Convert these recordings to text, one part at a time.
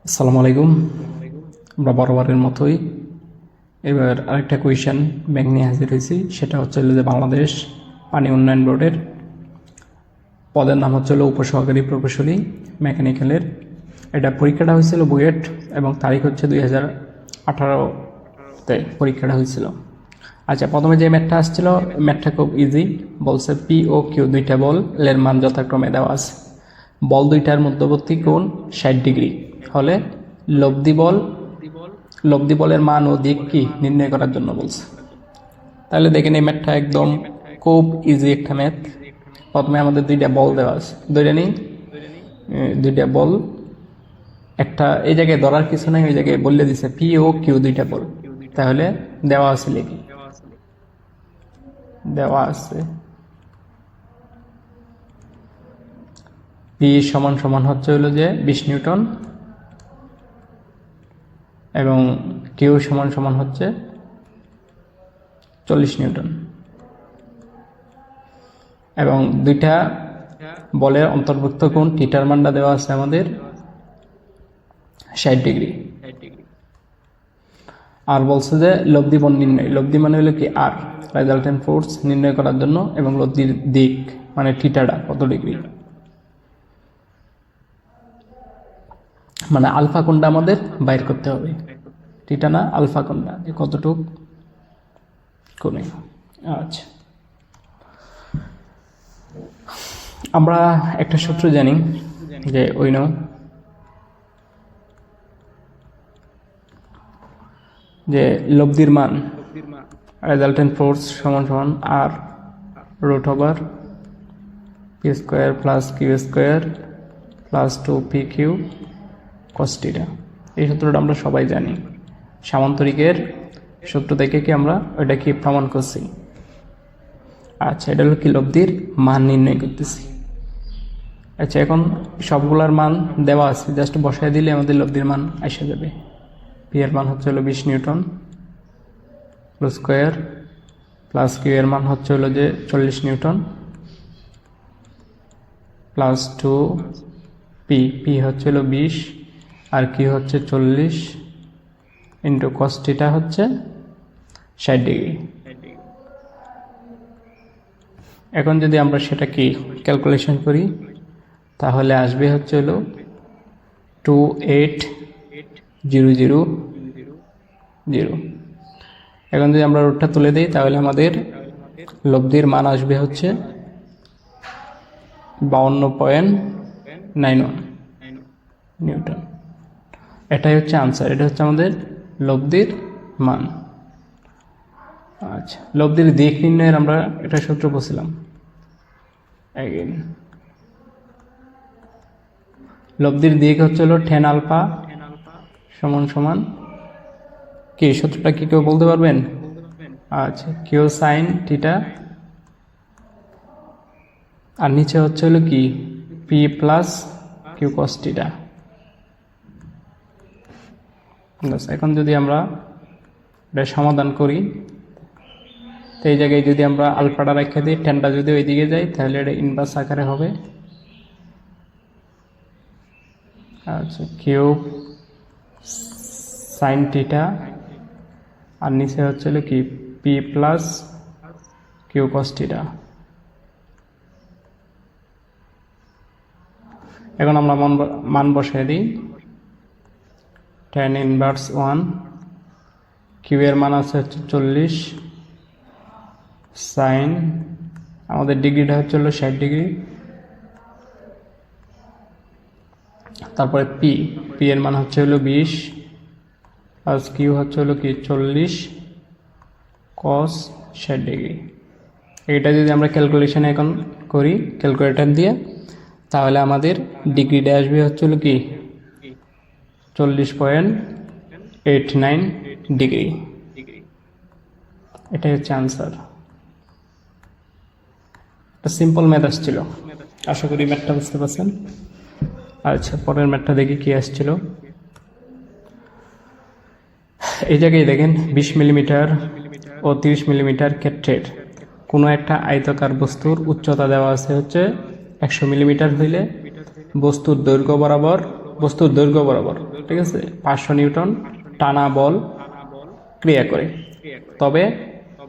আসসালামু আলাইকুম। আমরা বরাবরের মতোই এবার আরেকটা কোয়েশ্চেন ব্যাংক নিয়ে হাজির হয়েছি। সেটা হচ্ছে যে বাংলাদেশ পানি উন্নয়ন বোর্ডের পদের নাম হচ্ছে উপসহকারী প্রকৌশলী মেকানিক্যালের। এটা পরীক্ষাটা হয়েছিল বুয়েট এবং তারিখ হচ্ছে 2018-তে পরীক্ষাটা হয়েছিল। আচ্ছা, প্রথমে যে ম্যাথটা আসছিল, ম্যাথটা খুব ইজি। বলছে পি ও কিউ দুইটা বল এর মান যথাক্রমে দেওয়া আছে। বল দুইটার মধ্যবর্তী কোণ 60 ডিগ্রি হলে লব্ধি বলের মান ও দিক কি নির্ণয় করার জন্য বলছে। তাহলে দেখেন এই ম্যাথটা একদম খুব ইজি একটা ম্যাথ। প্রথমে আমাদের দুইটা বল দেওয়া আছে, দুইটা নেই, দুইটা বল। একটা এই জায়গায় ধরার কিছু নাই, ওই জায়গায় বললে দিছে পি ও কিউ দুইটা বল। তাহলে দেওয়া আছে, লিখি দেওয়া আছে পি সমান সমান হচ্ছে হলো যে 20 নিউটন এবং কিউ সমান সমান হচ্ছে 40 নিউটন এবং দুইটা বলের অন্তর্ভুক্ত কোণ থিটার মানটা দেওয়া আছে আমাদের 60 ডিগ্রি। আর বলছে যে লব্ধি বল নির্ণয়, লব্ধি মানে হলো কি আর রেজাল্টেন্ট ফোর্স নির্ণয় করার জন্য এবং লব্ধির দিক মানে থিটাটা কত ডিগ্রি, মানে আলফা কোণটা আমাদের বাইর করতে হবে। থিটা না, আলফা কোণটা যে কতটুক কোণে। আচ্ছা, আমরা একটা সূত্র জানি যে যে লব্ধির মান রেজাল্টেন্ট ফোর্স সমান সমান আর root over P square plus Q square plus 2 PQ cos theta. এই সূত্রটা আমরা সবাই জানি, সামান্তরিকের সূত্র থেকে কি আমরা ওইটা কি প্রমাণ করছি। আচ্ছা, এটা হলো কি লব্ধির মান নির্ণয় করতেছি। আচ্ছা, এখন সবগুলার মান দেওয়া আছে, জাস্ট বসায় দিলে আমাদের লব্ধির মান এসে যাবে। পি এর মান হচ্ছে হলো 20 নিউটন স্কোয়ার প্লাস কিউ এর মান হচ্ছে হলো যে 40 নিউটন প্লাস 2 পি, পি হচ্ছে হলো 20 আর কিউ হচ্ছে 40 ইন্টু কস থিটা হচ্ছে 60 ডিগ্রি। এখন যদি আমরা সেটা কি ক্যালকুলেশন করি তাহলে আসবে হচ্ছে হলো 28000। এখন যদি আমরা রুটটা তুলে দিই তাহলে আমাদের লব্ধির মান আসবে হচ্ছে 52.91 নিউটন। এটাই হচ্ছে আনসার, এটা হচ্ছে আমাদের লব্ধির মান। আচ্ছা, লব্ধির দিক নির্ণয়ের আমরা একটা সূত্র বলছিলাম। লব্ধির দিক হচ্ছে হলো tan আলফা সমান সমান কি, সূত্রটা কি কেউ বলতে পারবেন? আচ্ছা, কিউ সাইন থিটা আর নিচে হচ্ছে হলো কি P plus Q cos theta. এখন যদি আমরা এটা সমাধান করি তো এই জায়গায় যদি আমরা আলফাটা রেখে দিই, টেনটা যদি ওইদিকে যায় তাহলে এটা ইনভার্স আকারে হবে। আচ্ছা, কিউব সাইন থিটা আর নিচে হচ্ছে হলো কি P plus Q cos theta. এখন আমরা মান বসাই দিই। tan ইনভার্স 1, কিউ এর মান আছে হচ্ছে 40, সাইন আমাদের ডিগ্রিটা হচ্ছে হলো 60 ডিগ্রি, তারপরে পি, পি এর মান হচ্ছে হলো 20 প্লাস কিউ হচ্ছে হলো কি 40 cos 60 ডিগ্রি। এটা যদি আমরা ক্যালকুলেশনে এখন করি ক্যালকুলেটর দিয়ে তাহলে আমাদের ডিগ্রিটা আসবে হচ্ছে হলো কি 40.89 ডিগ্রি। এটাই হচ্ছে আনসার। একটা সিম্পল ম্যাথ আসছিল, আশা করি ম্যাথটা বুঝতে পারছেন। আচ্ছা, পরের ম্যাথটা দেখি কি আসছিল। এই জায়গায় দেখেন 20 মিলিমিটার ও 30 মিলিমিটার ক্ষেত্রের কোনো একটা আয়তাকার বস্তুর উচ্চতা দেওয়া আছে হচ্ছে 100 মিলিমিটার হইলে বস্তুর দৈর্ঘ্য বরাবর বস্তুর দৈর্ঘ্য বরাবর, ঠিক আছে, 500 নিউটন টানা বল ক্রিয়া করে, তবে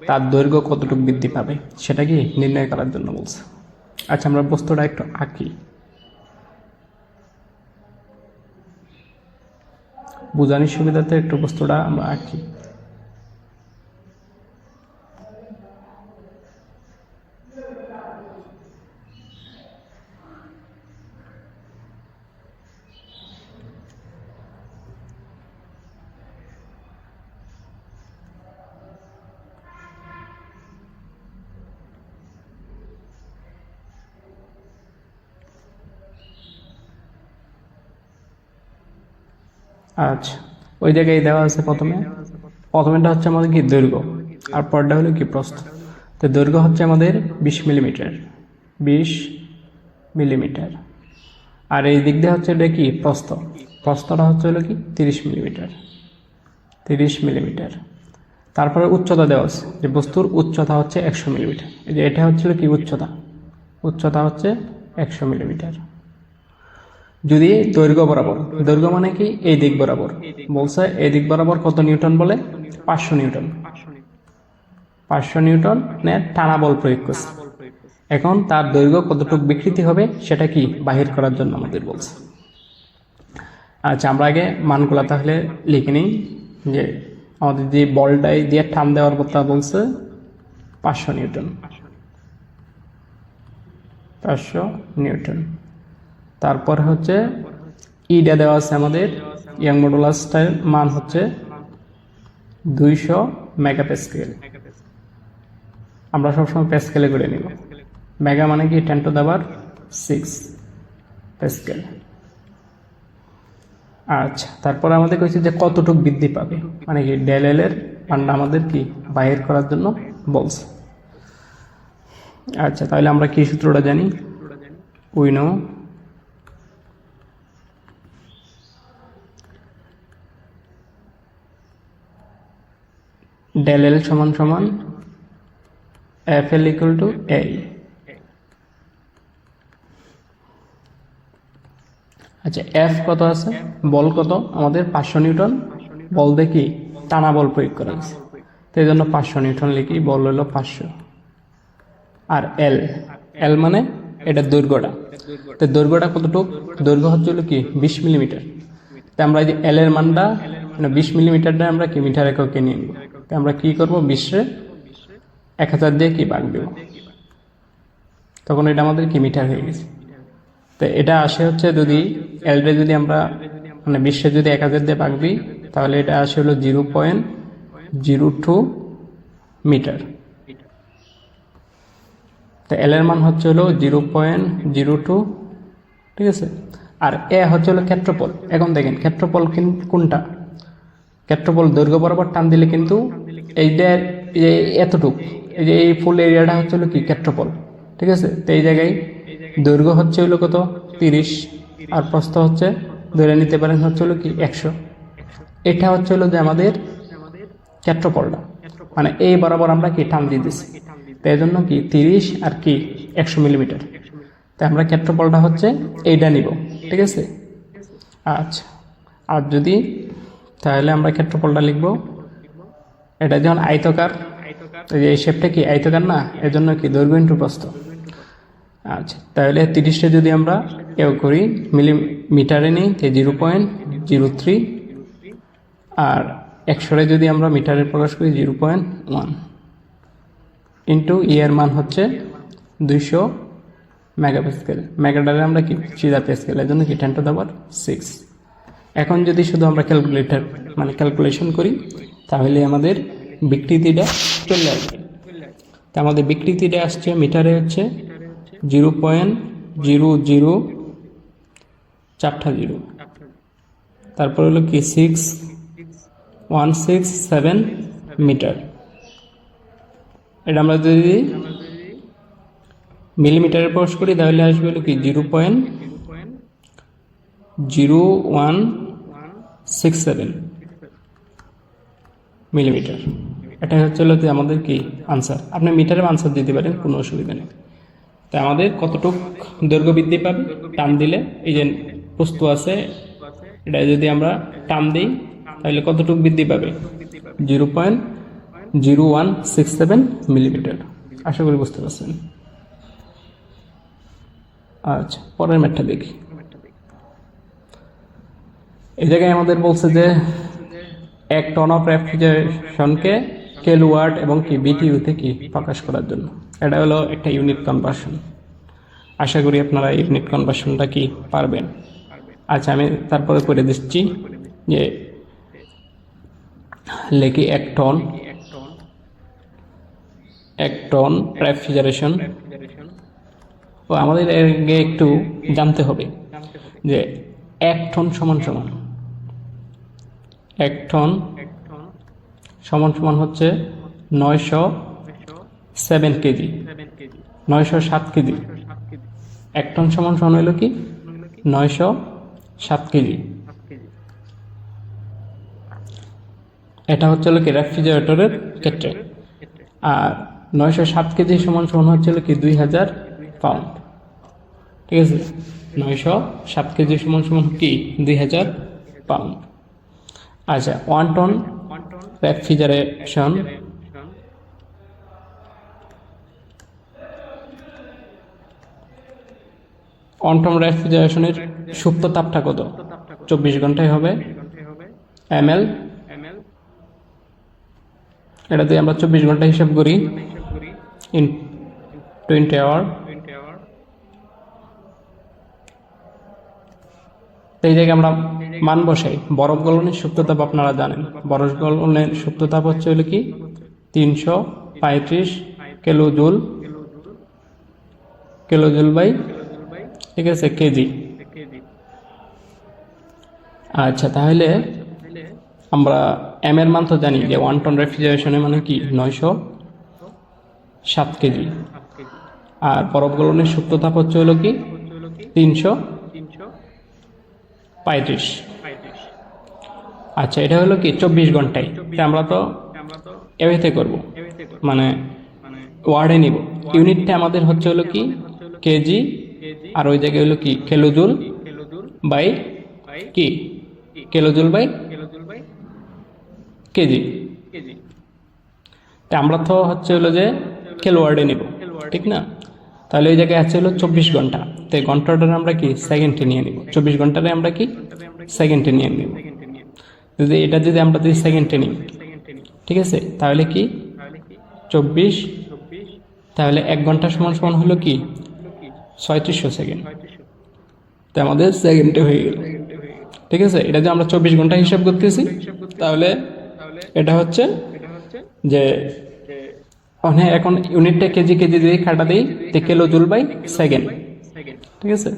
তার দৈর্ঘ্য কতটুকু বৃদ্ধি পাবে সেটা কি নির্ণয় করার জন্য বলছে। আচ্ছা, আমরা বস্তুটা একটু আঁকি, বোঝানোর সুবিধাতে একটু বস্তুটা আমরা আঁকি। আচ্ছা, ওই জায়গায় দেওয়া আছে প্রথমেটা হচ্ছে আমাদের কি দৈর্ঘ্য, আর পরটা হলো কি প্রস্থ। তো দৈর্ঘ্য হচ্ছে আমাদের 20 মিলিমিটার, 20 মিলিমিটার, আর এই দিক দিয়ে হচ্ছে এটা কি প্রস্থটা হচ্ছে হলো কি 30 মিলিমিটার, 30 মিলিমিটার। তারপরে উচ্চতা দেওয়া আছে, যে বস্তুর উচ্চতা হচ্ছে 100 মিলিমিটার, এই যে এটা হচ্ছে কি উচ্চতা হচ্ছে 100 মিলিমিটার। যদি দৈর্ঘ্য বরাবর, দৈর্ঘ্য মানে কি এই দিক বরাবর, বলছে এই দিক বরাবর কত নিউটন বলে 500 নিউটন, 500 নিউটন টানা বল প্রয়োগ করছে। এখন তার দৈর্ঘ্য কতটুকু বিকৃতি হবে সেটা কি বাহির করার জন্য আমাদের বলছে। আচ্ছা, আমরা আগে মানগুলা তাহলে লিখে নিই, যে আমাদের যে বলটাই দিয়ে টান দেওয়ার কথা বলছে 500 নিউটন, 500 নিউটন। তারপর হচ্ছে ইটা দেওয়া আছে আমাদের, ইয়াং মডুলাসটার মান হচ্ছে 200 মেগাপ্যাসকেল। আমরা সবসময় প্যাসকেলে করে নিব, মেগা মানে কি 10⁶ প্যাসকেল। আচ্ছা, তারপর আমাদের কইছে যে কতটুকু বৃদ্ধি পাবে, মানে কি ডেল এল এর মানটা আমাদের কি বাহির করার জন্য বলছে। আচ্ছা, তাহলে আমরা কি সূত্রটা জানি, উই নো del L সমান সমান FL equal to A। আচ্ছা, F কত আছে, বল কত আমাদের 500 নিউটন, বল দেখি টানা বল প্রয়োগ করা হয়েছে, তো এই জন্য 500 নিউটন লিখি, বল হলো 500। আর L মানে এটা দৈর্ঘ্যটা, তো দৈর্ঘ্যটা কতটুকু, দৈর্ঘ্য হচ্ছে হলো কি 20 মিলিমিটার। তো আমরা এই যে L এর মানটা মানে 20 মিলিমিটারটা আমরা কি মিটার এককে নিয়ে নিব, তো আমরা কি করব 20 1000 দিয়ে কি ভাগ দেব, তখন এটা আমাদের কি মিটার হয়ে গেছে। তো এটা আসে হচ্ছে যদি এলটা যদি আমরা মানে 20 যদি 1000 দিয়ে ভাগ দিই, তাহলে এটা আসে হলো 0.02 মিটার। তো এল এর মান হচ্ছে হলো 0.02, ঠিক আছে। আর এ হচ্ছে হলো ক্ষেত্রফল। এখন দেখেন ক্ষেত্রফল কোনটা, ক্ষেত্রফল দৈর্ঘ্য বরাবর টান দিলে কিন্তু এইটার এতটুকু, এই যে এই ফুল এরিয়াটা হচ্ছে হলো কি ক্ষেত্রফল, ঠিক আছে। তো এই জায়গায় দৈর্ঘ্য হচ্ছে হলো কত 30, আর প্রস্থ হচ্ছে ধরে নিতে পারেন হচ্ছে হলো কি 100। এটা হচ্ছে হলো যে আমাদের ক্ষেত্রফলটা, মানে এই বরাবর আমরা কি টান দিয়ে দিচ্ছি, তো এই জন্য কি 30 আর কি 100 মিলিমিটার। তো আমরা ক্ষেত্রফলটা হচ্ছে এইটা নিব, ঠিক আছে। আচ্ছা, আর যদি তাহলে আমরা ক্ষেত্রফলটা লিখব, এটা যেমন আয়তকার, এই শেপটা কি আয়তকার না, এজন্য কি দৈর্ঘ্য ইন্টু প্রস্থ। আচ্ছা, তাহলে 30টা যদি আমরা এও করি মিলিমিটারে নিই, 0.03, আর 100 যদি আমরা মিটারে প্রকাশ করি 0.1, ইন্টু এর মান হচ্ছে 200 মেগাপ্যাসকেল। মেগাটারে আমরা কি সিধা প্যাসকেল, এর জন্য কি 10⁶। এখন যদি শুধু আমরা ক্যালকুলেশন করি, তাহলে আমাদের বিকৃতিটা চলে আসবে। তা আমাদের বিকৃতিটা আসছে মিটারে হচ্ছে 0.0040, তারপর হলো কি 6167 মিটার। এটা আমরা যদি মিলিমিটারে প্রকাশ করি তাহলে আসবে হলো কি 0.0167 মিলিমিটার। এটা হচ্ছে হলো যে আমাদের কি আনসার। আপনি মিটারে আনসার দিতে পারেন, কোনো অসুবিধা নেই। তাই আমাদের কতটুক দৈর্ঘ্য বৃদ্ধি পাবে টান দিলে, এই যে বস্তু আছে এটা যদি আমরা টার্ম দিই তাহলে কতটুকু বৃদ্ধি পাবে? 0.0167 মিলিমিটার। আশা করি বুঝতে পারছেন। আচ্ছা, পরের ম্যাথটা দেখি। এই জায়গায় আমাদের বলছে যে 1 টন অফ রেফ্রিজারেশনকে কিলোওয়াট এবং কি বিটিইউতে কি প্রকাশ করার জন্য। এটা হলো একটা ইউনিট কনভার্সন। আশা করি আপনারা ইউনিট কনভার্সনটা কি পারবেন। আচ্ছা, আমি তারপরে করে দিচ্ছি যে লেখি 1 টন রেফ্রিজারেশন। ও আমাদের আগে একটু জানতে হবে যে 1 টন সমান সমান 1 টন সমান সমান হচ্ছে 907 কেজি, 907 কেজি। 1 টন সমান সমান হলো কি 907 কেজি। এটা হচ্ছে কি রেফ্রিজারেটরের ক্ষেত্রে। আর 907 কেজি সমান সমান হচ্ছে কি 2000 পাউন্ড। ঠিক আছে, 907 কেজি সমান সমান কি 2000 পাউন্ড। আচ্ছা, 1 টন রেফ্রিজারেশন রেফ্রিজারেশনের সুপ্ত তাপটা কত? 24 ঘন্টায় হবে ml। এটা দিয়ে আমরা 24 ঘন্টা হিসাব করি ইন 20 আওয়ার। এই জায়গায় আমরা মান বসাই। বরফ গলনের সুপ্ত তাপ আপনারা জানেন, বরফ গলনের সুপ্ত তাপ হচ্ছে হলো কি 335 কিলোজুল বাই, ঠিক আছে, কেজি। আচ্ছা, তাহলে আমরা এম এর মান তো জানি যে 1 টন রেফ্রিজারেশনের মানে কি 907 কেজি। আর বরফ গলনের সুপ্ত তাপ হচ্ছে হলো কি 335। আচ্ছা, এটা হলো কি 24 ঘন্টায়। আমরা তো এভাবে করব, মানে ওয়ার্ডে নিব। ইউনিটটা আমাদের হচ্ছে হলো কি কেজি, আর ওই জায়গায় হলো কি কিলোজুল বাই কি কিলোজুল বাই কেজি। আমরা তো হচ্ছে হলো যে কিলোওয়ার্ডে নিব, ঠিক না? তাহলে ওই জায়গায় আছে হলো 24 ঘন্টা। তো ঘন্টাটার আমরা কি সেকেন্ডে নিয়ে নিব। 24 ঘন্টারে আমরা কি সেকেন্ডে নিয়ে নিব। যদি আমরা সেকেন্ডে নিই, ঠিক আছে, তাহলে কি 24, তাহলে 1 ঘন্টা সমান সমান হলো কি 3600 সেকেন্ড। তো আমাদের সেকেন্ডে হয়ে গেল, ঠিক আছে। এটা যে আমরা 24 ঘন্টা হিসাব করতেছি, তাহলে এটা হচ্ছে যে এখন ইউনিটটা কেজি দিয়ে কাটা দিই, তে কিলোজুল বাই সেকেন্ড, ঠিক আছে।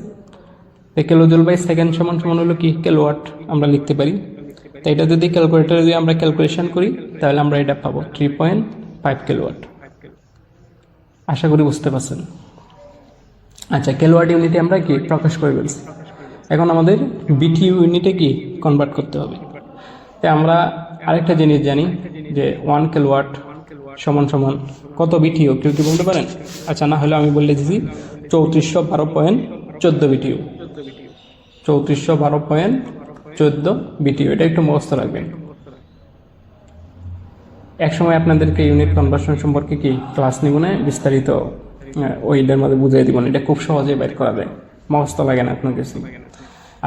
কিলোজুল বাই সেকেন্ড সমান সমান হলো কি কিলোওয়াট আমরা লিখতে পারি। তো এটা যদি ক্যালকুলেটরে দিয়ে আমরা ক্যালকুলেশন করি, তাহলে আমরা এটা পাবো 3.5 কিলোওয়াট। আশা করি বুঝতে পারছেন। আচ্ছা, কিলোওয়াট ইউনিটে আমরা কি প্রকাশ করে ফেলছি। এখন আমাদের বিটিইউ ইউনিটে কি কনভার্ট করতে হবে। তাই আমরা আরেকটা জিনিস জানি যে 1 কিলোওয়াট সমান সমান কত বিটিইউ, কেউ কি বলতে পারেন? আচ্ছা, না হলে আমি বলে দিচ্ছি 3412.14 বিটিইউ। 3412.14 বিটিইউ, এটা একটু মুখস্থ রাখবেন। একসময় আপনাদেরকে ইউনিট কনভার্সন সম্পর্কে কি ক্লাস নিব না, বিস্তারিত ওইটার মধ্যে বুঝিয়ে দিব। এটা খুব সহজে বের করা যায়, মুখস্থ লাগে না আপনার কাছে।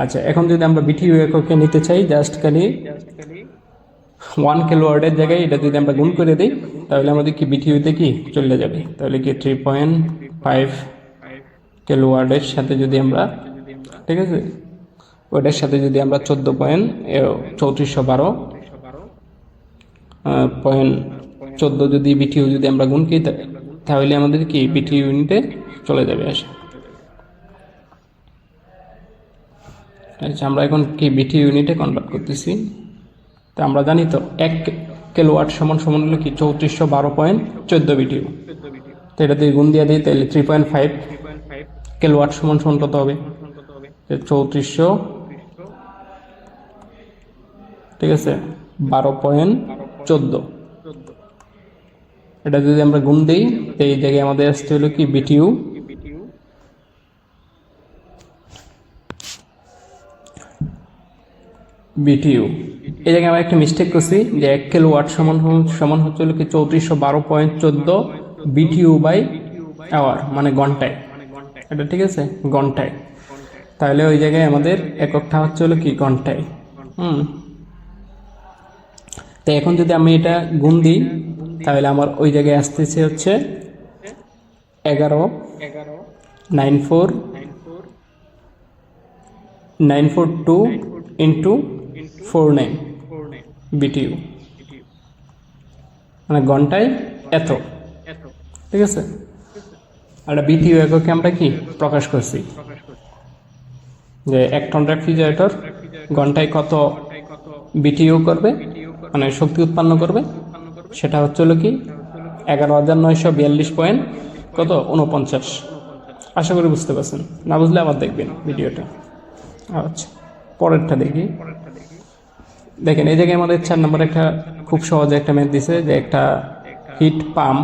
আচ্ছা, এখন যদি আমরা বিটিইউ এককে নিতে চাই, জাস্ট খালি 1 কিলোওয়াটের জায়গায় এটা যদি আমরা গুণ করে দিই, তাহলে আমাদের কি বিটিইউতে কি চলে যাবে। তাহলে কি 3.5 কিলোওয়াটের সাথে যদি আমরা, ঠিক আছে, ওইটার সাথে যদি আমরা 3412.14 যদি বিটিইউ যদি আমরা গুণ করি, তাহলে আমাদের কি বিটিইউ ইউনিটে চলে যাবে আসে। আচ্ছা, আমরা এখন কি বিটিইউ ইউনিটে কনভার্ট করতেছি। তো আমরা জানি তো 1 কিলোওয়াট সমান সমান হলো কি 3412.14 বিটিইউ। তো এটা দিয়ে গুণ দিয়ে দিই, তাহলে 3.5 কিলোওয়াট সমান সমান কত হবে? 3400, ঠিক আছে, 12.14। এটা যদি আমরা গুণ দিই, তো এই জায়গায় আমাদের আসতে হলো কি বিটিইউ বিটিইউ। এই জায়গায় আমরা একটা মিস্টেক করছি যে 1 কিলোওয়াট সমান হচ্ছে হলো কি 3412.14 বিটিইউ বাই আওয়ার, মানে ঘন্টায়। এটা ঠিক আছে, ঘন্টায়। তাহলে ওই জায়গায় আমাদের এককটা হচ্ছে হলো কি ঘন্টায়। তো এখন যদি আমি এটা গুণ দিই তাহলে আমার ওই জায়গায় আসতেছে হচ্ছে 11,94942 ইন্টু 49 বিটিইউ, মানে ঘন্টায় এত। ঠিক আছে, আর বিটিইউ এককে আমরা কি প্রকাশ করছি যে 1 টন রেফ্রিজারেটর ঘন্টায় কত বিটিইউ করবে, মানে শক্তি উৎপন্ন করবে, সেটা হচ্ছে হলো কি 11,942 পয়েন্ট কত 49। আশা করি বুঝতে পারছেন, না বুঝলে আবার দেখবেন ভিডিওটা। আচ্ছা, পরেরটা দেখি। দেখেন এই জায়গায় আমাদের 4 নম্বর একটা খুব সহজে একটা ম্যাথ দিছে যে একটা হিট পাম্প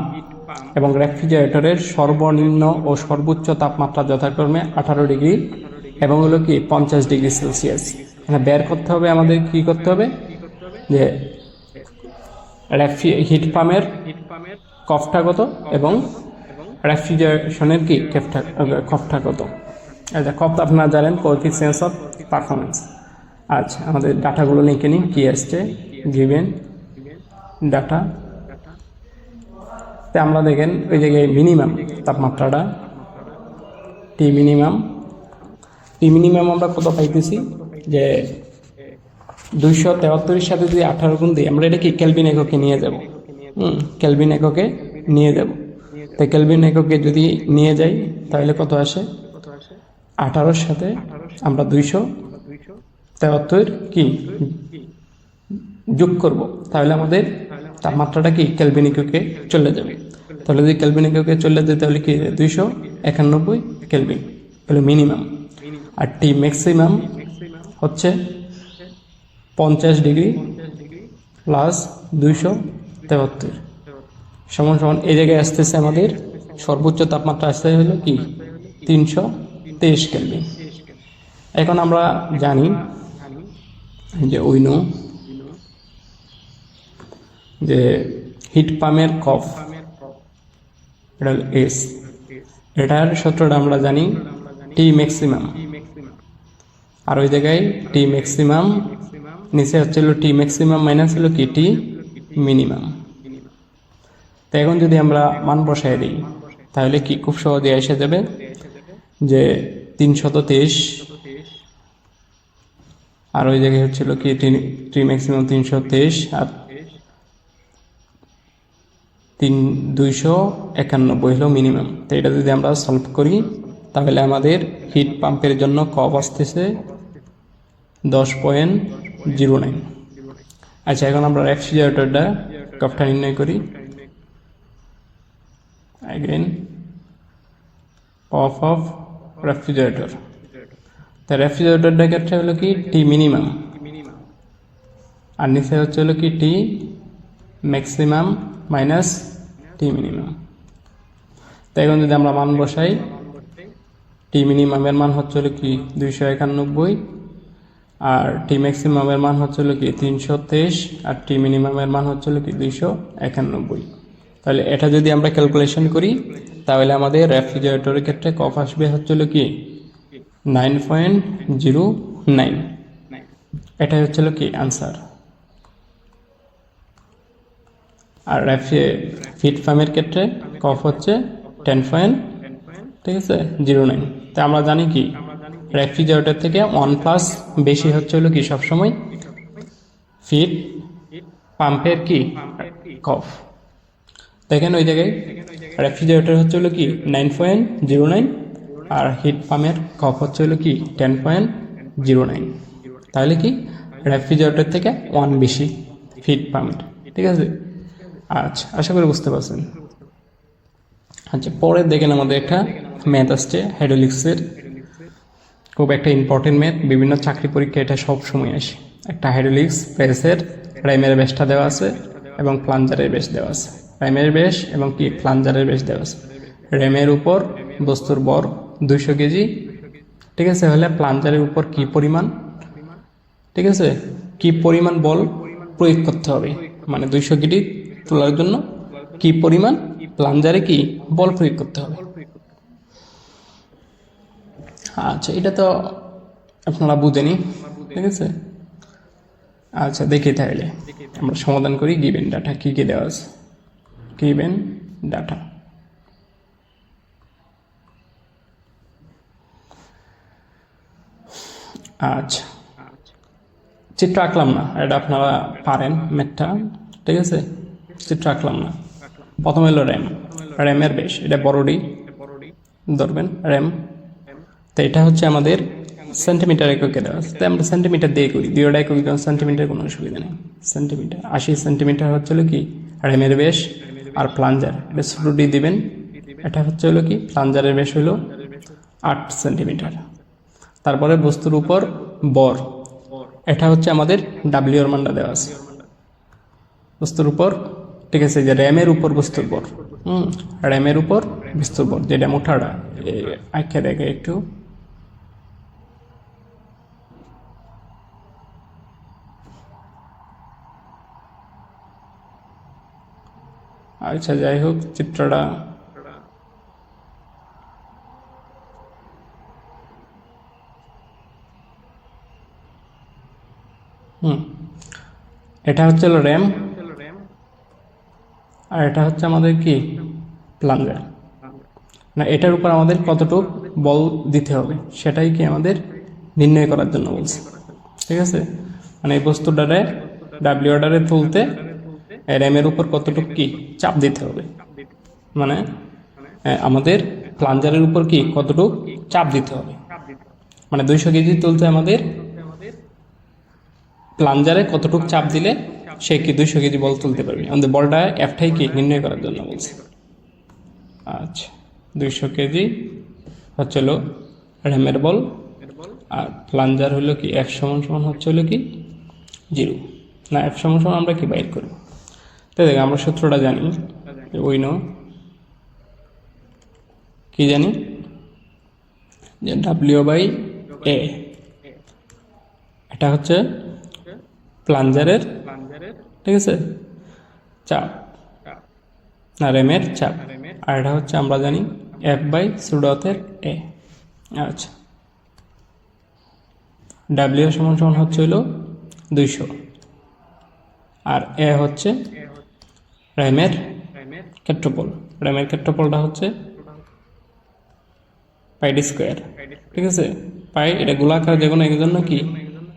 এবং রেফ্রিজারেটরের সর্বনিম্ন ও সর্বোচ্চ তাপমাত্রা যথাক্রমে 18 ডিগ্রি এবং হলো কি 50 ডিগ্রি সেলসিয়াস। মানে বের করতে হবে আমাদের, কি করতে হবে যে হিট পাম্পের কফটা কত এবং রেফ্রিজারেশনের কি কফটা কত। আচ্ছা, কফ আপনারা জানেন কোএফিসিয়েন্ট অফ পারফরমেন্স। আচ্ছা, আমাদের ডাটাগুলো লিখে নিন কি আসছে, গিভেন ডাটা। তো আমরা দেখেন ওই জায়গায় মিনিমাম তাপমাত্রাটা টি মিনিমাম আমরা কত পাইতেছি যে 273 সাথে যদি 18 গুণ দিই আমরা এটা কি কেলভিন এককে নিয়ে যাব। কেলভিন এককে নিয়ে যাব। তো কেলভিন এককে যদি নিয়ে যাই তাহলে কত আসে, 18 সাথে আমরা 273 কি যোগ করব, তাহলে আমাদের তাপমাত্রাটা কি কেলভিন এককে চলে যাবে। তাহলে যদি কেলভিন এককে চলে যায় তাহলে কি 291 কেলভিন হলো মিনিমাম। আর টি ম্যাক্সিমাম হচ্ছে 50 ডিগ্রি প্লাস 273 সমান এই জায়গায় আসতেছে আমাদের সর্বোচ্চ তাপমাত্রা আসতে হলো কি 323 কেলভিন। এখন আমরা জানি যে যে হিট পাম্পের কফ এটা এস, এটার সূত্রটা আমরা জানি টি ম্যাক্সিমাম, আর ওই জায়গায় টি ম্যাক্সিমাম নিচে হচ্ছে টি ম্যাক্সিমাম মাইনাস হলো কি টি মিনিমাম। তো এখন যদি আমরা মান বসাই দিই তাহলে কি খুব সহজে এসে যাবে যে 323 আর ওই জায়গায় হচ্ছিল কি টি ম্যাক্সিমাম 323 আর 291 হলো মিনিমাম। তো এটা যদি আমরা সলভ করি তাহলে আমাদের হিট পাম্পের জন্য কফ আসতেছে 10.09। আচ্ছা, এখন আমরা রেফ্রিজারেটরটা কফটা নির্ণয় করি। again cough of refrigerator. তো রেফ্রিজারেটরটা ক্ষেত্রে হলো কি টি মিনিমাম আর নিচে হচ্ছে হলো কি টি ম্যাক্সিমাম মাইনাস টি মিনিমাম। তো এখন যদি আমরা মান বসাই, টি মিনিমামের মান হচ্ছে হলো কি 291 আর টি ম্যাক্সিমামের মান হচ্ছে হলো কি 323 আর টি মিনিমামের মান হচ্ছে হলো কি 291। তাহলে এটা যদি আমরা ক্যালকুলেশন করি তাহলে আমাদের রেফ্রিজারেটরের ক্ষেত্রে কফ আসবে হচ্ছে হলো কি 9.09। এটাই হচ্ছে হলো কি আনসার। আর হিট পাম্পের ক্ষেত্রে কফ হচ্ছে 10. ঠিক আছে 09। তো আমরা জানি কি রেফ্রিজারেটর থেকে 1+ বেশি হচ্ছে হলো কি সবসময় হিট পাম্পের কি কফ। দেখেন ওই জায়গায় রেফ্রিজারেটর হচ্ছে হলো কি 9.09 আর হিট পাম্পের কফ হচ্ছে হলো কি 10.09। তাহলে কি রেফ্রিজারেটর থেকে 1 বেশি হিট পাম্প। ঠিক আছে, আচ্ছা আশা করি বুঝতে পারছেন। আচ্ছা, পরে দেখেন আমাদের একটা ম্যাথ আসছে হাইড্রোলিক্সের, খুব একটা ইম্পর্টেন্ট ম্যাথ, বিভিন্ন চাকরি পরীক্ষা এটা সব সময় আসে। একটা হাইড্রোলিক্স প্রেসের প্রাইমারি বেসটা দেওয়া আছে এবং প্লাঞ্জারের বেস দেওয়া আছে। প্রাইমারি বেস এবং কি প্লাঞ্জারের বেস দেওয়া আছে। র্যামের উপর বস্তুর ভর 200 কেজি, ঠিক আছে, হলে প্লাঞ্জারের উপর কি পরিমাণ, ঠিক আছে কি পরিমাণ বল প্রয়োগ করতে হবে, মানে 200 কেজি তোলার জন্য কি পরিমাণ প্লাঞ্জারে কি বল প্রয়োগ করতে হবে। আচ্ছা, এটা তো আপনারা বুঝেনি, ঠিক আছে। আচ্ছা, দেখি তাহলে আমরা সমাধান করি। গিভেন ডাটা কি কি দেওয়া আছে, গিভেন ডাটা। আচ্ছা, চিত্র আঁকলাম না, এটা আপনারা পারেন ম্যাথটা, ঠিক আছে। চিত্র আঁকলাম না। প্রথম হলো র্যাম, র্যামের বেশ, এটা বড় ডি ধরবেন র্যাম। তো এটা হচ্ছে আমাদের সেন্টিমিটার এককে দেওয়া আছে, তাই আমরা সেন্টিমিটার দিয়ে করি, দুইটা একক সেন্টিমিটার, কোনো অসুবিধা নেই। সেন্টিমিটার 80 সেন্টিমিটার হচ্ছে হলো কি র্যামের বেশ, আর প্লাঞ্জার এটা ছোটো ডি দিবেন। এটা হচ্ছে হলো কি প্লাঞ্জারের বেশ হলো 8 সেন্টিমিটার। তারপরে বস্তুর উপর বর, এটা হচ্ছে আমাদের ডাব্লিউ এর মানটা দেওয়া আছে বস্তুর উপর, ঠিক আছে। যে র্যামের উপর বস্তুর বর, র্যামের উপর বস্তুর বর, যেটা মোটাটা আঁকে দেখে একটু। আচ্ছা, যাই হোক, চিত্রটা এটা হচ্ছে র্যাম, আর এটা হচ্ছে আমাদের কি প্লাঞ্জার। না, এটার উপর আমাদের কতটুক বল দিতে হবে সেটাই কি আমাদের নির্ণয় করার জন্য বলছে, ঠিক আছে। মানে এই বস্তুটারে ডাব্লিউ অর্ডারে তুলতে র্যামের উপর কতটুক কি চাপ দিতে হবে, মানে আমাদের প্লাঞ্জারের উপর কি কতটুক চাপ দিতে হবে। মানে 200 কেজি তুলতে আমাদের প্লাঞ্জারে কতটুক চাপ দিলে সে কি 200 কেজি বল তুলতে পারবে, আমাদের বলটা এফটাই কি নির্ণয় করার জন্য বলছে। আচ্ছা, 200 কেজি হচ্ছে হলো র্যামের বল, আর প্লাঞ্জার হলো কি এফ সমান সমান হচ্ছে হলো কি 0, না এফ সমান সমান আমরা কি বাইর করব। তাই দেখ, আমরা সূত্রটা জানি, ওই নো কি জানি যে ডাব্লিউ বাই এ, এটা হচ্ছে প্লাঞ্জারের, ঠিক আছে, চাপ, না র্যামের চাপ, আর এটা হচ্ছে আমরা জানি এফ বাই সুডতের এ। আচ্ছা, ডাব্লিউ সমান সমান হচ্ছে হলো 200, আর এ হচ্ছে র্যামের ক্ষেত্রফল, র্যামের ক্ষেত্রফলটা হচ্ছে পাই ডি স্কোয়ার, ঠিক আছে। পাই এটা গোলাকার যে কোনো এর জন্য কি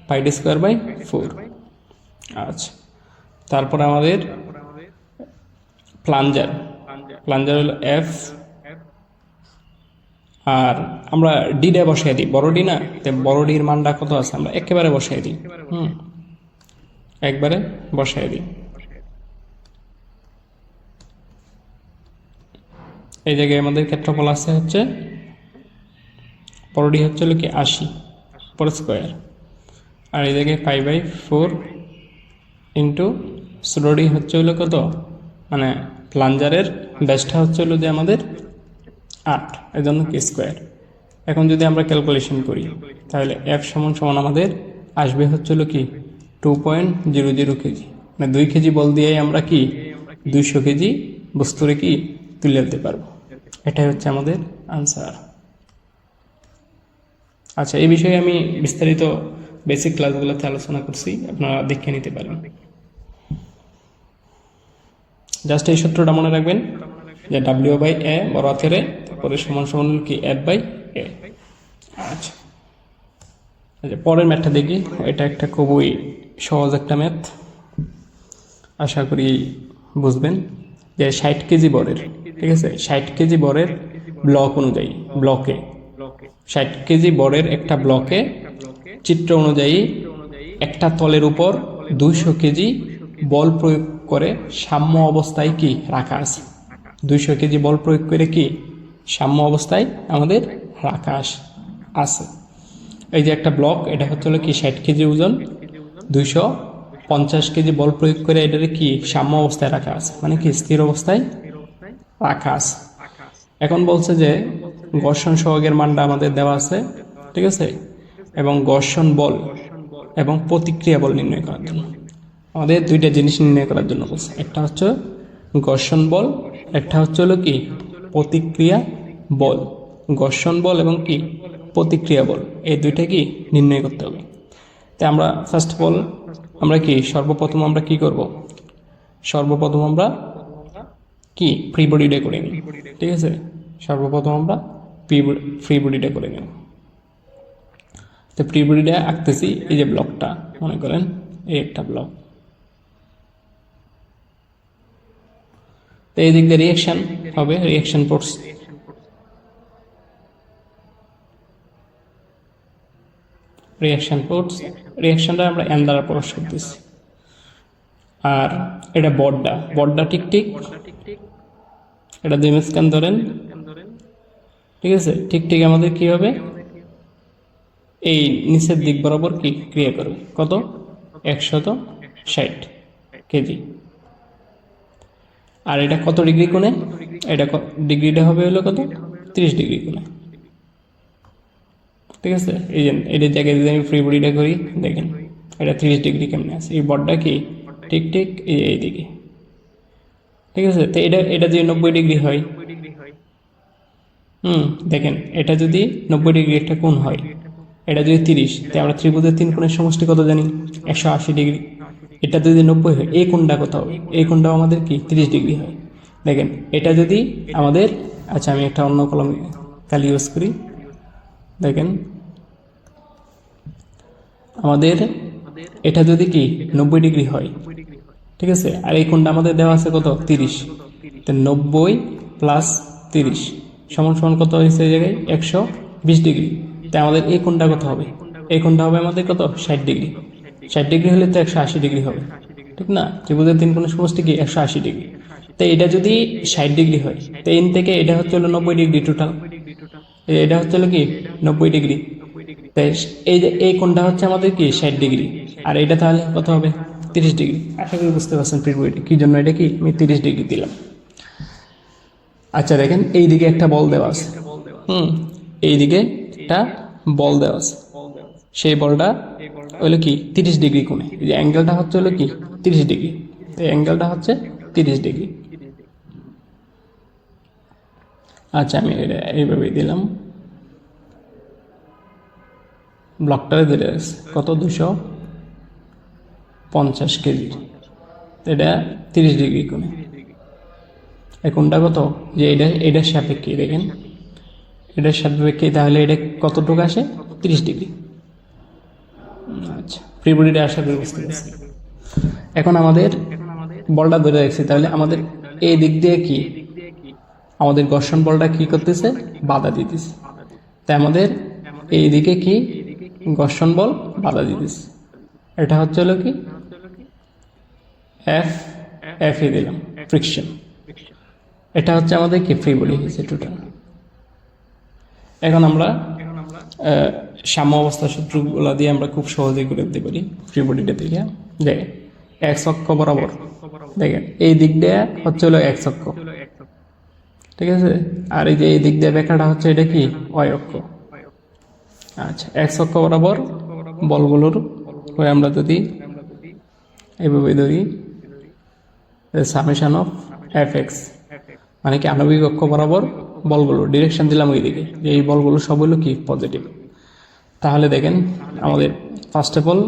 পাই ডি স্কোয়ার বাই 4। আচ্ছা, তারপর আমাদের প্লাঞ্জার, প্লাঞ্জার হলো এফ, আর আমরা ডিটা বসাই দিই, বড় ডি না, বড় ডির মানটা কত আছে আমরা একেবারে বসাই দিই, একবারে বসাই দিই। এই জায়গায় আমাদের ক্ষেত্রফল আছে হচ্ছে বড় ডি হচ্ছে হলো কি 80 পর স্কোয়ার, আর এই জায়গায় 5/4 ইন্টু ছোট ডি হচ্ছে হলো কত, মানে প্লাঞ্জারের ব্যাসটা হচ্ছে হলো যে আমাদের 8, এর জন্য কি স্কোয়ার। এখন যদি আমরা ক্যালকুলেশন করি তাহলে এফ সমান সমান আমাদের আসবে হচ্ছে হলো কি 2.00 কেজি, মানে 2 কেজি বল দিয়েই আমরা কি 200 কেজি বস্তুরে কি তুলে দিতে পারবো। এটাই হচ্ছে আমাদের আনসার। আচ্ছা, এই বিষয়ে আমি বিস্তারিত বেসিক ক্লাসগুলোতে আলোচনা করছি, আপনারা দেখে নিতে পারেন। জাস্ট এই সূত্রটা মনে রাখবেন যে ডাব্লিউ বাই এ বড় হাতের এ, তারপরে সমান সমান কি এফ বাই এ। আচ্ছা, পরের ম্যাথটা দেখি, এটা একটা খুবই সহজ একটা ম্যাথ, আশা করি বুঝবেন। যে 60 কেজি বরের, ঠিক আছে, 60 কেজি বরের ব্লক অনুযায়ী, ব্লকে 60 কেজি বরের একটা ব্লকে চিত্র অনুযায়ী একটা তলের উপর 200 কেজি বল প্রয়োগ করে সাম্য অবস্থায় কি রাখা আছে। 200 কেজি বল প্রয়োগ করে কি সাম্য অবস্থায় আমাদের রাখা আছে। এই যে একটা ব্লক, এটা হচ্ছে হলো কি 60 কেজি ওজন, 250 কেজি বল প্রয়োগ করে এটারে কি সাম্য অবস্থায় রাখা আছে, মানে কি স্থির অবস্থায় রাখা আছে। এখন বলছে যে ঘর্ষণ সহগের মানটা আমাদের দেওয়া আছে, ঠিক আছে, এবং ঘর্ষণ বল এবং প্রতিক্রিয়া বল নির্ণয় করার জন্য। আমাদের দুইটা জিনিস নির্ণয় করার জন্য বলছে, একটা হচ্ছে ঘর্ষণ বল, একটা হচ্ছে হলো কি প্রতিক্রিয়া বল। ঘর্ষণ বল এবং কি প্রতিক্রিয়া বল, এই দুইটা কি নির্ণয় করতে হবে। তাই আমরা ফার্স্ট অফ অল আমরা কি সর্বপ্রথম আমরা কি করব, সর্বপ্রথম আমরা কি ফ্রি বডিটা করে নিই, ঠিক আছে। সর্বপ্রথম আমরা ফ্রি বডিটা করে নিই। তো ফ্রি বডিটা আঁকতেছি, এই যে ব্লকটা মনে করেন এই একটা ব্লক, তো এই দিক দিয়ে রিয়াকশন হবে, রিয়াকশন ফোর্স। রিয়াকশনটা আমরা এন দ্বারা প্রকাশ করতেছি। আর এটা বডটা ঠিক এটা দুই মাঝখান ধরেন, ঠিক আছে। ঠিক আমাদের কি হবে, এই নিচের দিক বরাবর কি ক্রিয়া করবে, কত 160 কেজি। আর এটা কত ডিগ্রি কোণে, এটা ডিগ্রিটা হবে হলো কত 30 ডিগ্রি কোণে, ঠিক আছে। এই যে এটার জায়গায় যদি আমি ফ্রি বডিটা করি, দেখেন এটা 30 ডিগ্রি কেমনে আছে, এই বডটা কি ঠিক এইদিকে, ঠিক আছে। তো এটা যদি 90 ডিগ্রি হয়, দেখেন এটা যদি 90 ডিগ্রি একটা কোণ হয়, এটা যদি 30, তাই আমরা ত্রিভুজের 3 কোণের সমষ্টি কত জানি 180 ডিগ্রি। এটা যদি 90 হয়, এই কোণটা কত হবে, এই কোণটাও আমাদের কি 30 ডিগ্রি হয়। দেখেন এটা যদি আমাদের, আচ্ছা আমি একটা অন্য কলম কালি ইউজ করি, দেখেন আমাদের এটা যদি কি 90 ডিগ্রি হয়, ঠিক আছে। আর এই কোণটা আমাদের দেওয়া আছে কত 30, তো 90 প্লাস 30 সমান কত হয়েছে এই জায়গায় 120 ডিগ্রি। তাই আমাদের এই কোণটা কত হবে, এই কোণটা হবে আমাদের কত 60 ডিগ্রি। 60 ডিগ্রি হলে তো 180 ডিগ্রি হবে, ঠিক না। ত্রিভুজের 3 কোণের সমষ্টি কি 180 ডিগ্রি। তো এটা যদি 60 ডিগ্রি হয়, তো এন থেকে এটা হচ্ছে হলো 90 ডিগ্রি টোটাল, এটা হচ্ছে হলো কি 90 ডিগ্রি। তাই এই যে এই কোণটা হচ্ছে আমাদের কি 60 ডিগ্রি, আর এটা তাহলে কত হবে 30 ডিগ্রি। আশা করি বুঝতে পারছেন প্রিপোজিট কি জন্য এটা কি আমি 30 ডিগ্রি দিলাম। আচ্ছা দেখেন এইদিকে একটা বল দেওয়া আছে, এইদিকে একটা বল দেওয়া আছে, সেই বলটা হলো কি 30 ডিগ্রি কোণে, এই যে অ্যাঙ্গেলটা হচ্ছে হলো কি 30 ডিগ্রি, এই অ্যাঙ্গেলটা হচ্ছে 30 ডিগ্রি। আচ্ছা আমি এটা এইভাবেই দিলাম, ব্লকটারে ধরে আছে কত 250 কেজি, এটা 30 ডিগ্রি কোণে। কোণটা কত, যে এটার সাপেক্ষে দেখেন, এটার সাপেক্ষে তাহলে এটা কতটুকু আসে 30 ডিগ্রি। আচ্ছা ফ্রি বডিটা আশা করি বুঝতে পারছি। এখন আমাদের বলটা ধরে রাখছি, তাহলে আমাদের এই দিক দিয়ে কি আমাদের ঘর্ষণ বলটা কি করতেছে, বাধা দিতেছে। তাই আমাদের এই দিকে কি ঘর্ষণ বল বাধা দিতেছে, এটা হচ্ছে হলো কি এফ দিলাম ফ্রিকশন। এটা হচ্ছে আমাদের কি ফ্রি বডি হয়েছে টোটাল। এখন আমরা সাম্য অবস্থা সূত্রগুলো দিয়ে আমরা খুব সহজেই করে দিতে পারি ফ্রি বডিটা থেকে। যে এক্স অক্ষ বরাবর দেখেন এই দিক দিয়ে হচ্ছে হলো এক্স অক্ষ, ঠিক আছে। আর এই যে এই দিক দিয়ে বেঁকাটা হচ্ছে এটা কি ওয়াই অক্ষ। আচ্ছা এক্স অক্ষ বরাবর বলগুলোর হয়ে আমরা যদি এইভাবে ধরি সামেশন অফ এফ এক্স, মানে কি আণবিক অক্ষ বরাবর বলগুলো ডিরেকশন দিলাম ওই দিকে, যে এই বলগুলো সব হলো কি পজিটিভ। তাহলে দেখেন আমাদের ফার্স্ট অফ অল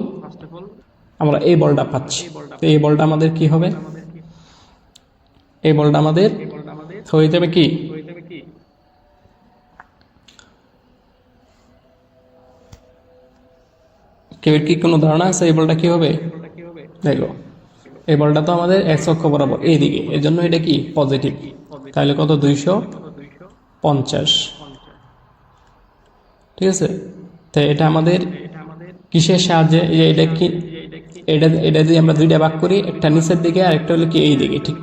আমরা এই বলটা পাচ্ছি, তো এই বলটা আমাদের কি হবে, এই বলটা আমাদের হয়ে যাবে কি কেউ কি কোনো ধারণা আছে এই বলটা কি হবে? দেখো এই বলটা তো আমাদের এক্স অক্ষ বরাবর এই দিকে, এর জন্য এটা কি পজিটিভ। তাহলে কত 250, ঠিক আছে। তো এটা আমাদের কিসের সাহায্যে, এটা কি এটা যদি আমরা দুইটা ভাগ করি, একটা নিচের দিকে আর একটা হলো কি এই দিকে, ঠিক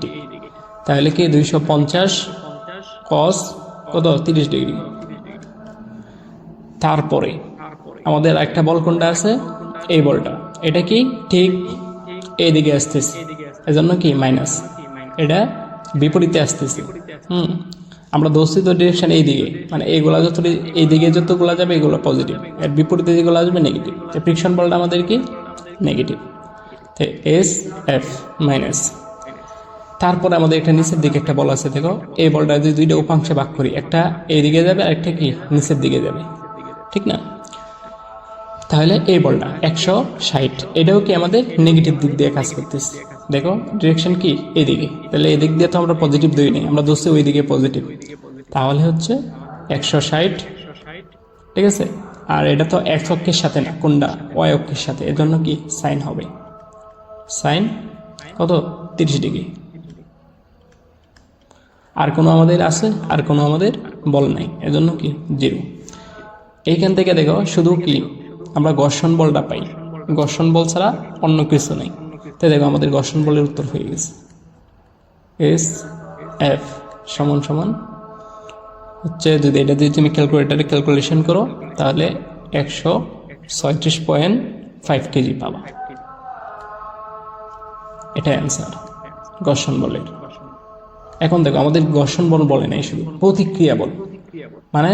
তাহলে কি 250 cos কত 30 ডিগ্রি। তারপরে আমাদের একটা বল কোনটা আছে, এই বলটা, এটা কি ঠিক এই দিকে আসতেছে, এজন্য কি মাইনাস, এটা বিপরীতে আসতেছে। আমরা ধরছি তো ডিরেকশন এই দিকে, মানে এইগুলা যত এই দিকে যতগুলা যাবে এগুলো পজিটিভ, এর বিপরীতে যেগুলো আসবে নেগেটিভ। তো ফ্রিকশন বলটা আমাদের কি নেগেটিভ, তো এস এফ মাইনাস। তারপরে আমাদের একটা নিচের দিকে একটা বল আছে, দেখো এই বলটা যদি দুইটা উপাংশে ভাগ করি, একটা এই দিকে যাবে আর একটা কি নিচের দিকে যাবে, ঠিক না? তাহলে এই বলটা 160, এটাও কি আমাদের নেগেটিভ দিক দিয়ে কাজ করতেছে। দেখো ডিরেকশন কি এদিকে, তাহলে এদিক দিয়ে তো আমরা পজিটিভ দিই নাই, আমরা ধরছি ওই দিকে পজিটিভ, তাহলে হচ্ছে 160, ঠিক আছে। আর এটা তো এক্স অক্ষের সাথে না, কোনটা ওয়াই অক্ষের সাথে, এজন্য কি সাইন হবে, সাইন কত 30 ডিগ্রি। আর কোনো আমাদের আছে, আর কোনো আমাদের বল নাই, এজন্য কি 0। এইখান থেকে দেখো শুধু কি আমরা ঘর্ষণ বলটা পাই, ঘর্ষণ বল ছাড়া অন্য কিছু নেই। তাই দেখো আমাদের ঘর্ষণ বলের উত্তর হয়ে গেছে এস এফ সমান সমান হচ্ছে, যদি এটা যদি তুমি ক্যালকুলেটারে ক্যালকুলেশন করো তাহলে 136.5 কেজি পাবা। এটাই অ্যান্সার ঘর্ষণ বলের। এখন দেখো আমাদের ঘর্ষণ বল বলে নাই, শুধু প্রতিক্রিয়া বল, মানে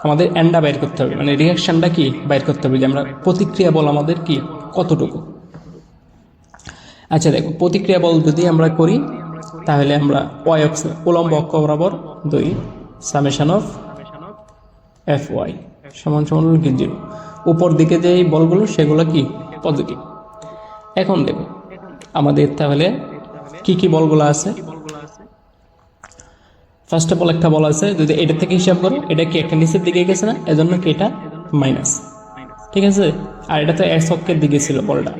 আমাদের এন্ডা বাইর করতে হবে, মানে রিয়াকশনটা কি বাইর করতে হবে, যে আমরা প্রতিক্রিয়া বল আমাদের কি কতটুকু। আচ্ছা দেখো প্রতিক্রিয়া বল যদি আমরা করি তাহলে আমরা ওয়াই অক্ষ উলম্ব অক্ষ বরাবর 2 সামেশন অফ এফ ওয়াই সমান সমান কি 0। উপর দিকে যে বলগুলো সেগুলো কি পজিটিভ। এখন দেখো আমাদের তাহলে কি কি বলগুলো আছে। ফার্স্ট অফ অল একটা বল আছে, যদি এটা থেকে হিসাব করো এটা কি একটা নিচের দিকে গেছে না, এজন্য কি এটা মাইনাস, ঠিক আছে। আর এটা তো এক্স অক্ষের দিকে ছিল বলটা,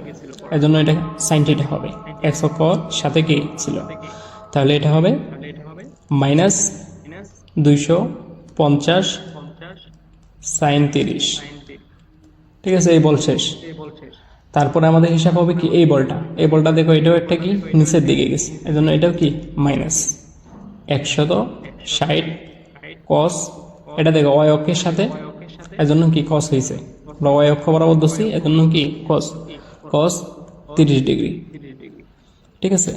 এজন্য এটা সাইন থিটা হবে, এক্স অক্ষ সাথে কি ছিল, তাহলে এটা হবে মাইনাস 250 সাইন 30, ঠিক আছে। এই বল শেষ। তারপরে আমাদের হিসাব হবে কি এই বলটা, এই বলটা দেখো এটাও একটা কি নিচের দিকে গেছে, এজন্য এটাও কি মাইনাস 160 কস, এটা দেখো ওয়াই অক্ষের সাথে, এজন্য কি কস হয়েছে, আমরা ওয়াই অক্ষ বরাবর ধরছি, এজন্য কি কস, কস 30 ডিগ্রি, ঠিক আছে।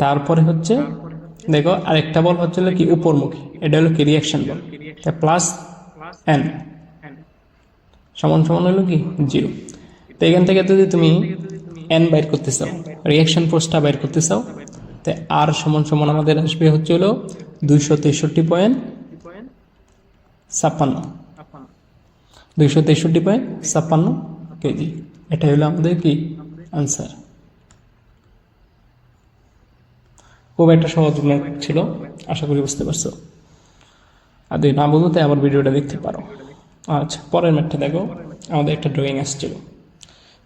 তারপরে হচ্ছে দেখো আরেকটা বল হচ্ছিল কি উপরমুখী, এটা হলো কি রিয়াকশন বল, প্লাস এন সমান সমান হলো কি 0। তো এখান থেকে যদি তুমি এন বাইর করতে চাও, রিয়াকশন ফোর্সটা বাইর করতে চাও, তাই আর সমান সমান আমাদের আসবে হচ্ছে হলো 263.56 কেজি। এটা হলো আমাদের কি আনসার। খুব একটা সহজ ছিল, আশা করি বুঝতে পারছো। আর যদি না বুঝো তাই আমার ভিডিওটা দেখতে পারো। আচ্ছা পরের ম্যাথটা দেখো, আমাদের একটা ড্রয়িং আসছিল,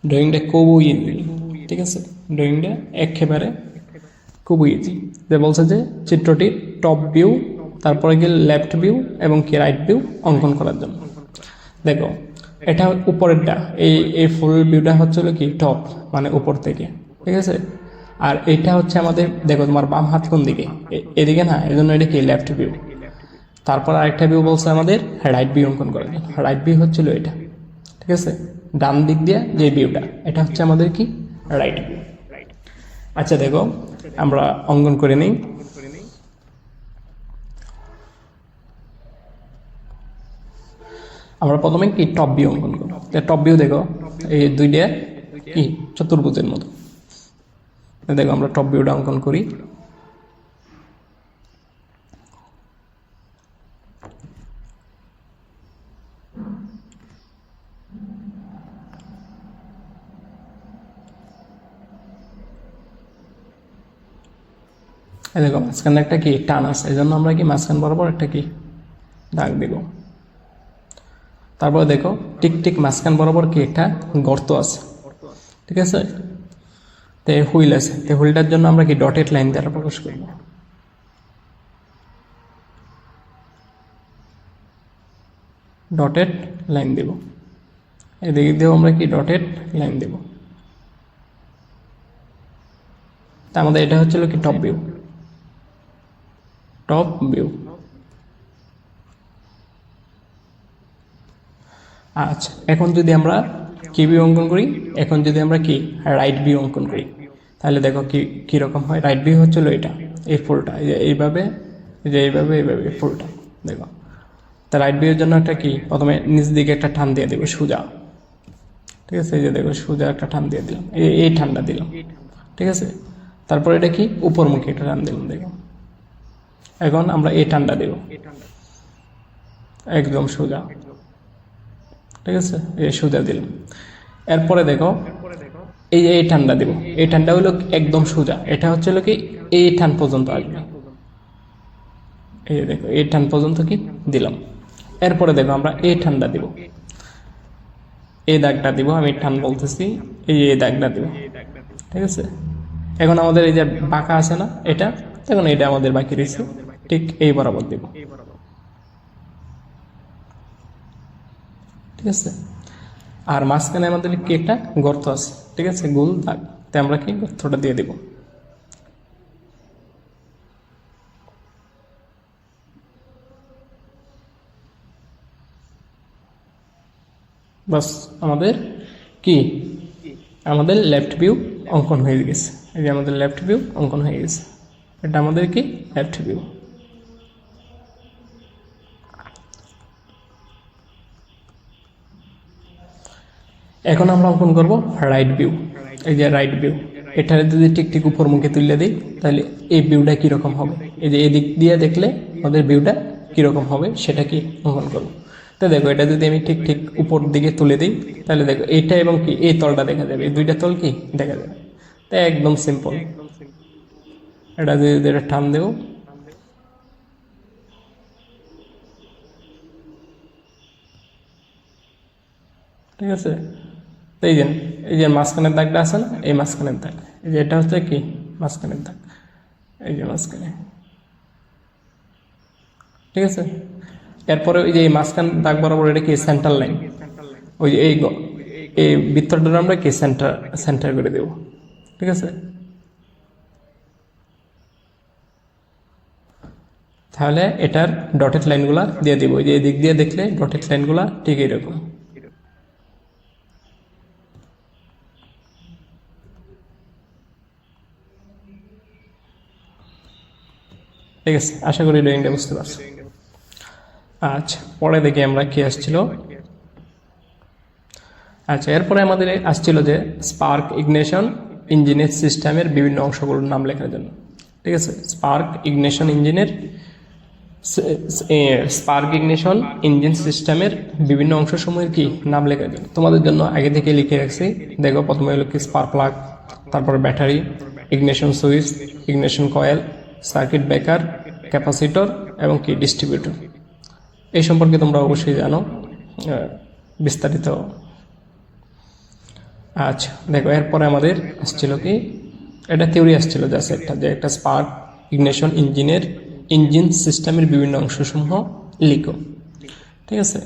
ড্রয়িংটা খুবই ইজি, ঠিক আছে। ড্রয়িংটা একেবারে খুবই ইজি, যে বলছে যে চিত্রটি টপ ভিউ, তারপরে গিয়ে লেফট ভিউ এবং কি রাইট ভিউ অঙ্কন করার জন্য। দেখো এটা উপরেরটা, এই ফুল ভিউটা হচ্ছে হলো কি টপ, মানে উপর থেকে, ঠিক আছে। আর এইটা হচ্ছে আমাদের দেখো তোমার বাম হাত কোন দিকে, এদিকে না, এই জন্য এটা কি লেফট ভিউ। তারপর আরেকটা ভিউ বলছে আমাদের রাইট ভিউ অঙ্কন করার জন্য, রাইট ভিউ হচ্ছিল এটা, ঠিক আছে। ডান দিক দিয়ে যে ভিউটা, এটা হচ্ছে আমাদের কি রাইট ভিউ। আচ্ছা দেখো আমরা অঙ্কন করে নিই। আমরা প্রথমে কি টপ ভিউ অঙ্কন করব। টপ ভিউ দেখো এই দুইটা কি চতুর্ভুজের মতো, দেখো আমরা টপ ভিউটা অঙ্কন করি। দেখো মাঝখানে একটা কি টান আছে, এই জন্য আমরা কি মাঝখান বরাবর একটা কি দাগ দেব। তারপরে দেখো টিক টিক মাঝখান বরাবর কি একটা গর্ত আছে, ঠিক আছে। তো হুইল আছে, তো হুইলটার জন্য আমরা কি ডটেড লাইন দ্বারা প্রকাশ করব। ডটেড লাইন দেব, এদিকে দিয়েও আমরা কি ডটেড লাইন দেব। তা আমাদের এটা হচ্ছিল কি টপ ভিউ, টপ ভিউ। আচ্ছা এখন যদি আমরা কি ভিউ অঙ্কন করি, এখন যদি আমরা কি রাইট ভিউ অঙ্কন করি, তাহলে দেখো কি কীরকম হয়। রাইট ভিউ হচ্ছিল এটা, এই ফুলটা এইভাবে যে এইভাবে ফুলটা দেখো। তা রাইট ভিউর জন্য একটা কি, প্রথমে নিচ দিকে একটা টান দিয়ে দেবো সোজা, ঠিক আছে। এই যে দেখো সোজা একটা টান দিয়ে দিলাম, এই টানটা দিলাম, ঠিক আছে। তারপর এটা কি উপরমুখী একটা টান দিলাম, দেখো। এখন আমরা এই টানটা দেব একদম সোজা, ঠিক আছে, এই সোজা দিলাম। এরপরে দেখো এই টানটা দেব, এই টানটা হলো একদম সোজা, এটা হচ্ছে হলো কি এই টান পর্যন্ত আসবে, এই দেখো এই টান পর্যন্ত কি দিলাম। এরপরে দেখো আমরা এই টানটা দিব, এই দাগটা দিব, আমি টান বলতেছি, এই দাগটা দিব, ঠিক আছে। এখন আমাদের এই যে বাঁকা আছে না এটা, এখন এটা আমাদের বাকি রয়েছে, ঠিক এই বরাবর দিব, ঠিক আছে। আর মাঝখানে আমাদের কি একটা গর্ত আছে, ঠিক আছে, গোল দাগ, তাই আমরা কি গর্তটা দিয়ে দিব। বাস আমাদের কি, আমাদের লেফট ভিউ অঙ্কন হয়ে গেছে। এই যে আমাদের লেফট ভিউ অঙ্কন হয়ে গেছে, এটা আমাদের কি লেফট ভিউ। এখন আমরা অঙ্কন করব রাইট ভিউ। এই যে রাইট ভিউ, এটা যদি ঠিক ঠিক উপর মুখে তুলে দিই তাহলে এই ভিউটা কীরকম হবে, এই যে এদিক দিয়ে দেখলে আমাদের ভিউটা কীরকম হবে সেটা কি অঙ্কন করব। তো দেখো এটা যদি আমি ঠিক ঠিক উপর দিকে তুলে দিই তাহলে দেখো এইটা এবং কি এই তলটা দেখা যাবে, এই দুইটা তল কি দেখা যাবে। তাই একদম সিম্পল, এটা যদি এটা টান দেব, ঠিক আছে। এই যে মাঝখানের দাগটা আছে না, এই মাঝখানের দাগ, এই যে এটা হচ্ছে কি মাঝখানের দাগ, এই যে মাঝখানে, ঠিক আছে। এরপরে ওই যে মাঝখান দাগ বরাবর এটা কি সেন্টার লাইন, ওই যে এই বৃত্তটা আমরা কি সেন্টার করে দেব, ঠিক আছে। তাহলে এটার ডটেড লাইনগুলা দিয়ে দিব, যে দিক দিয়ে দেখলে ডটেড লাইনগুলা ঠিক এরকম। ঠিক আছে, আশা করি ড্রয়িংটা বুঝতে পারছো। আচ্ছা পরে দেখি আমরা কি আসছিল। আচ্ছা এরপরে আমাদের আসছিল যে স্পার্ক ইগনিশন ইঞ্জিনের সিস্টেমের বিভিন্ন অংশগুলোর নাম লেখার জন্য, ঠিক আছে। স্পার্ক ইগনিশন ইঞ্জিন সিস্টেমের বিভিন্ন অংশসমূহের কি নাম লেখার জন্য তোমাদের জন্য আগে থেকে লিখে রাখছি। দেখো প্রথমে হলো কি স্পার্ক প্লাগ, তারপর battery, ignition switch, ignition coil, circuit breaker, capacitor এবং কি ডিস্ট্রিবিউটর। এই সম্পর্কে তোমরা অবশ্যই জানো বিস্তারিত। আচ্ছা দেখো এরপরে আমাদের আসছিল কি, এটা থিওরি আসছিল জাস্ট একটা, যে একটা স্পার্ক ইগনিশন ইঞ্জিন সিস্টেমের বিভিন্ন অংশসমূহ লিখো, ঠিক আছে।